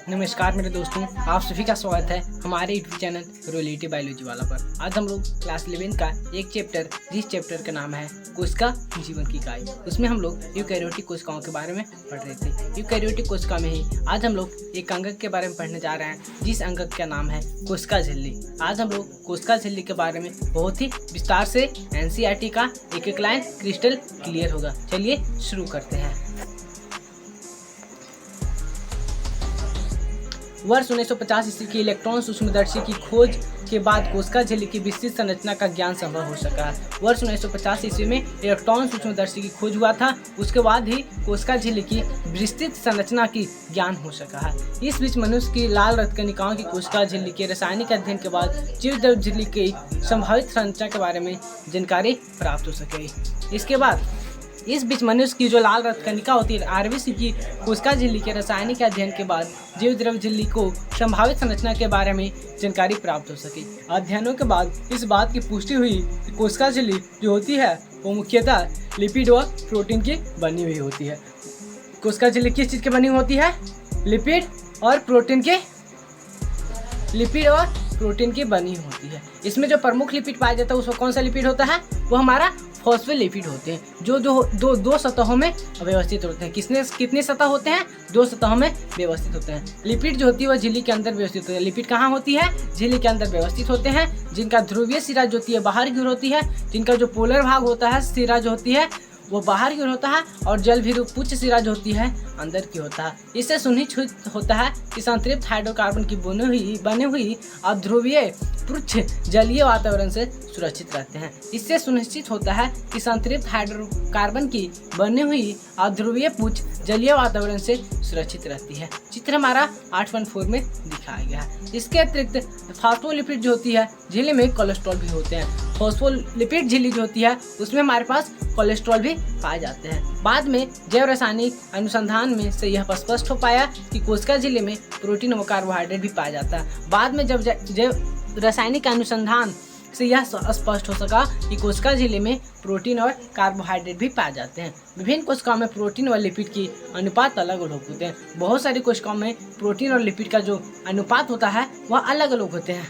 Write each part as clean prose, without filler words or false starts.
नमस्कार मेरे दोस्तों, आप सभी का स्वागत है हमारे यूट्यूब चैनल रिलेटिव बायोलॉजी वाला पर। आज हम लोग क्लास 11 का एक चैप्टर, जिस चैप्टर का नाम है कोशिका जीवन की इकाई, उसमें हम लोग यूकैरियोटिक कोशिकाओं के बारे में पढ़ रहे थे। यूकैरियोटिक कोशिका में ही आज हम लोग एक अंगक के बारे में पढ़ने जा रहे हैं, जिस अंगक का नाम है कोशिका झिल्ली। आज हम लोग कोशिका झिल्ली के बारे में बहुत ही विस्तार से एनसीईआरटी का एक एक लाइन क्रिस्टल क्लियर होगा। चलिए शुरू करते हैं। वर्ष 1950 ईस्वी की इलेक्ट्रॉन सूक्ष्मदर्शी की खोज के बाद कोशिका झिल्ली की विस्तृत संरचना का ज्ञान संभव हो सका है। वर्ष 1950 ईस्वी में इलेक्ट्रॉन सूक्ष्मदर्शी की खोज हुआ था, उसके बाद ही कोशिका झिल्ली की विस्तृत संरचना की ज्ञान हो सका है। इस बीच मनुष्य की लाल रक्त कणिकाओं की कोशिका झिल्ली के रासायनिक अध्ययन के बाद जीवद्रव्य झिल्ली की संभावित संरचना के बारे में जानकारी प्राप्त हो सकेगी। इसके बाद इस बीच मनुष्य की जो लाल रक्त कणिका होती है आरबीसी की कोशिका झिल्ली के रासायनिक अध्ययन के बाद जीवद्रव्य झिल्ली को संभावित संरचना के बारे में जानकारी प्राप्त हो सकी। अध्ययनों के बाद इस बात की पुष्टि हुई कि कोशिका झिल्ली जो होती है वो मुख्यतः लिपिड और प्रोटीन की बनी हुई होती है। कोशिका झिल्ली किस चीज़ की बनी होती है? लिपिड और प्रोटीन की बनी होती है। इसमें जो प्रमुख लिपिड पाया जाता है उसको कौन सा लिपिड होता है? वो हमारा फॉस्फोलिपिड होते हैं, जो दो सतहों में व्यवस्थित होते हैं। कितनी सतह होते हैं? 2 सतहों में व्यवस्थित होते हैं। लिपिड जो होती है वह झिल्ली के अंदर व्यवस्थित होती है। लिपिड कहाँ होती है? झिल्ली के अंदर व्यवस्थित होते हैं, जिनका ध्रुवीय सिरा जो होती है बाहर की ओर होती है, जिनका जो पोलर भाग होता है सिरा जो होती है वो बाहर की ओर होता है, और जल भी पुच्छ सिरा जो होती है अंदर की होता है। इससे सुनिश्चित होता है कि संतृप्त हाइड्रोकार्बन की बनी हुई अध्रुवीय पृष्ठ जलीय वातावरण से सुरक्षित रहते हैं। इससे सुनिश्चित होता है कि संतृप्त हाइड्रोकार्बन की बनी हुई अध्रुवीय पुच्छ जलीय वातावरण से सुरक्षित रहती है। चित्र हमारा 8.4 में दिखाया गया है। इसके अतिरिक्त फॉस्फोलिपिड जो होती है झिल्ली में कोलेस्ट्रॉल भी होते हैं। फॉस्फोलिपिड झिल्ली जो होती है उसमें हमारे पास कोलेस्ट्रॉल भी पाए जाते हैं। बाद में जैव रासायनिक अनुसंधान में से यह स्पष्ट हो पाया कि कोशिका झिल्ली में प्रोटीन व कार्बोहाइड्रेट भी पाया जाता है। बाद में जब जैव रासायनिक अनुसंधान से यह स्पष्ट हो सका कि कोशिका झिल्ली में प्रोटीन और कार्बोहाइड्रेट भी पाए जाते हैं। विभिन्न कोशिकाओं में प्रोटीन और लिपिड की अनुपात अलग अलग होते हैं। बहुत सारी कोशिकाओं में प्रोटीन और लिपिड का जो अनुपात होता है वह अलग अलग होते हैं।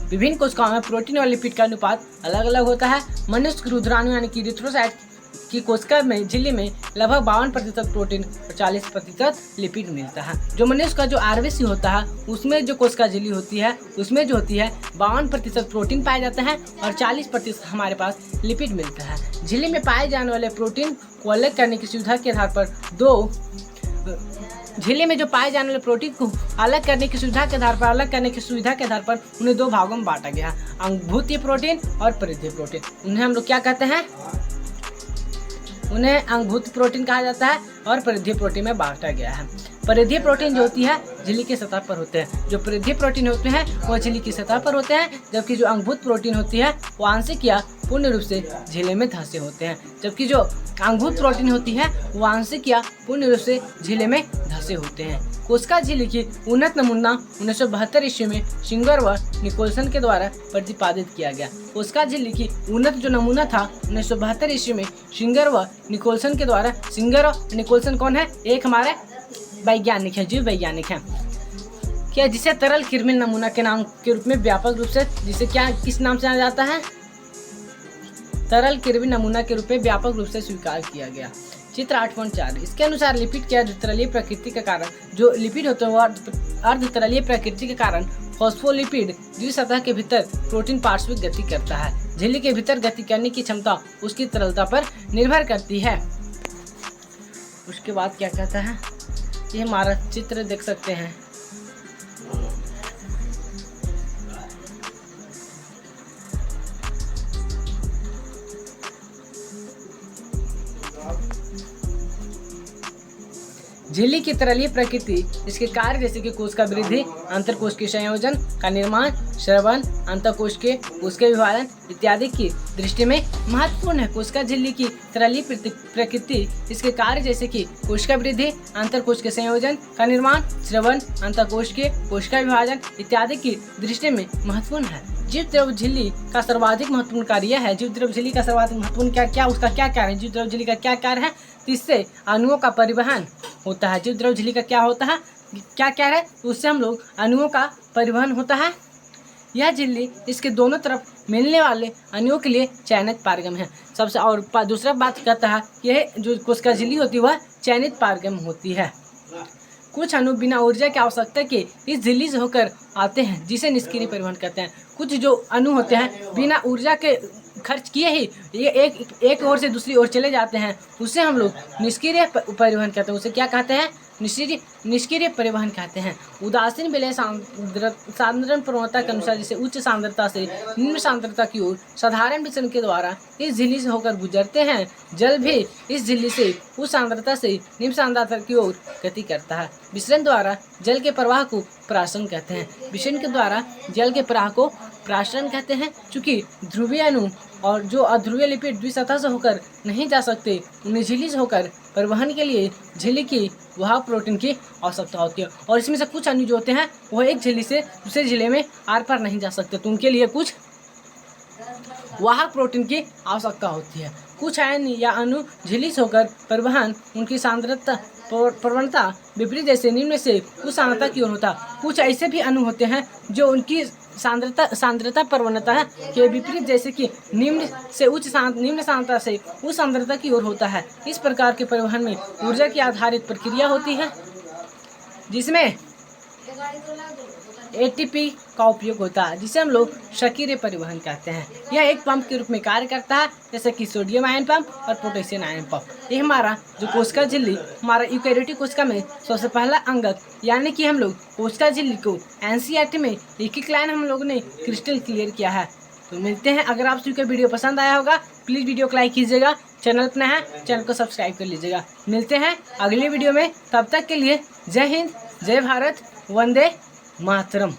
विभिन्न कोशिकाओं में प्रोटीन और लिपिड का अनुपात अलग अलग होता है। मनुष्य के रुधिराणु यानी कि इरिथ्रोसाइट की कोशिका में झिल्ली में लगभग 52% प्रोटीन और 40% लिपिड मिलता है। जो मनुष्य का जो आरबीसी होता है उसमें जो कोशिका झिल्ली होती है उसमें जो होती है 52% प्रोटीन पाए जाते हैं और 40% हमारे पास लिपिड मिलता है। झिल्ली में पाए जाने वाले प्रोटीन को अलग करने की सुविधा के आधार पर झिल्ली में जो पाए जाने वाले प्रोटीन को अलग करने की सुविधा के आधार पर उन्हें 2 भागों में बांटा गया है, अंगभूतीय प्रोटीन और परिधीय प्रोटीन। उन्हें हम लोग क्या कहते हैं? उन्हें अंगभूत प्रोटीन कहा जाता है और परिधीय प्रोटीन में बांटा गया है। परिधीय प्रोटीन जो होती है झिल्ली की सतह पर होते हैं। जो परिधीय प्रोटीन होते हैं वो झिल्ली की सतह पर होते हैं, जबकि जो अंगभूत प्रोटीन होती है वो आंशिक या पूर्ण रूप से झिल्ली में धंसे होते हैं। जबकि जो अंगभूत प्रोटीन होती है वो आंशिक या पूर्ण रूप से झिल्ली में धंसे होते हैं। कोशिका झिल्ली की उन्नत नमूना 1972 ईस्वी में सिंगर व निकोलसन के द्वारा प्रतिपादित किया गया। कोशिका झिल्ली की उन्नत जो नमूना था 1972 ईस्वी में सिंगर व निकोलसन के द्वारा। सिंगर और निकोलसन कौन है? एक हमारे वैज्ञानिक है, जीव वैज्ञानिक है, क्या जिसे तरल कृमि नमूना के नाम के रूप में व्यापक रूप से किस नाम से जाना जाता है? तरल कृमि नमूना के रूप में व्यापक रूप से स्वीकार किया गया। चित्र 8.4 इसके अनुसार लिपिड के अर्धतरलीय प्रकृति के कारण जो लिपिड होते हैं वो अर्धतरलीय प्रकृति के कारण फॉस्फोलिपिड द्विसतह के भीतर प्रोटीन पार्श्विक गति करता है। झिल्ली के भीतर गति करने की क्षमता उसकी तरलता पर निर्भर करती है। उसके बाद क्या कहता है? ये हमारा चित्र देख सकते हैं। झिल्ली की तरलीय प्रकृति, इसके कार्य जैसे कि कोश का वृद्धि, अंतरकोश के संयोजन का निर्माण, श्रवण, अंतःकोश के विभाजन इत्यादि की दृष्टि में महत्वपूर्ण है। कोशिका झिल्ली की तरलीय प्रकृति, इसके कार्य जैसे कि कोश का वृद्धि, अंतरकोश के संयोजन का निर्माण, श्रवण, अंतःकोश के कोशिका विभाजन इत्यादि की दृष्टि में महत्वपूर्ण है। जीव द्रव झिल्ली का सर्वाधिक महत्वपूर्ण कार्य यह है। जीव द्रव झिल्ली का सर्वाधिक महत्वपूर्ण क्या उसका क्या कार्य है? जीव द्रव झिल्ली का क्या कार्य है? तो इससे अणुओं का परिवहन होता है। जीव द्रव झिल्ली का क्या होता है, क्या कार्य है? उससे हम लोग अणुओं का परिवहन होता है। यह झिल्ली इसके दोनों तरफ मिलने वाले अणुओं के लिए चयनित पारगम है। सबसे और दूसरा बात कहता है, यह जो कोशिका झिल्ली होती है वह चयनित पारगम होती है। कुछ अणु बिना ऊर्जा की आवश्यकता के इस झिल्ली से होकर आते हैं, जिसे निष्क्रिय परिवहन कहते हैं। कुछ जो अणु होते हैं बिना ऊर्जा के खर्च किए ही ये एक ओर से दूसरी ओर चले जाते हैं, उसे हम लोग निष्क्रिय परिवहन कहते हैं। उसे क्या कहते हैं? निष्क्रिय परिवहन कहते हैं। उदासीन विलय सांद्रण प्रवणता के अनुसार जैसे उच्च सांद्रता से निम्न सांद्रता की ओर साधारण विचलन के द्वारा इस झिल्ली से होकर गुजरते हैं। जल भी इस झिल्ली से उच्च सांद्रता से निम्न सांद्रता की ओर गति करता है। विचलन द्वारा जल के प्रवाह को प्राशन कहते हैं। विचलन के द्वारा जल के प्रवाह को प्राशन कहते हैं। चूंकि ध्रुवीय अणु और जो अध्रुवीय लिपिड द्विसतह से होकर नहीं जा सकते, उन्हें झिल्ली से होकर परिवहन के लिए झिल्ली की वाहक प्रोटीन की आवश्यकता होती है। और इसमें से कुछ अणु जो होते हैं वह एक झिल्ली से दूसरे झिल्ली में आर पार नहीं जा सकते, तो उनके लिए कुछ वाहक प्रोटीन की आवश्यकता होती है। कुछ आयन या अणु झिल्ली से होकर परिवहन उनकी सांद्रता प्रवणता विपरीत जैसे निम्न से उच्च सांद्रता की ओर होता है। कुछ ऐसे भी अणु होते हैं जो उनकी सांद्रता प्रवणता के विपरीत जैसे कि निम्न सांद्रता से उच्च सांद्रता की ओर होता है। इस प्रकार के परिवहन में ऊर्जा की आधारित प्रक्रिया होती है, जिसमें एटीपी का उपयोग होता है, जिसे हम लोग सक्रिय परिवहन कहते हैं। यह एक पंप के रूप में कार्य करता है, जैसे कि सोडियम आयन पंप और पोटेशियम आयन पंप। ये हमारा जो कोशिका झिल्ली हमारा यूकेरियोटिक कोशिका में सबसे पहला अंगक, यानी कि हम लोग कोशिका झिल्ली को एनसीईआरटी में एक लाइन हम लोग ने क्रिस्टल क्लियर किया है। तो मिलते हैं। अगर आप सभी को वीडियो पसंद आया होगा प्लीज़ वीडियो को लाइक कीजिएगा, चैनल पर नया है चैनल को सब्सक्राइब कर लीजिएगा। मिलते हैं अगले वीडियो में, तब तक के लिए जय हिंद, जय भारत, वंदे मातरम।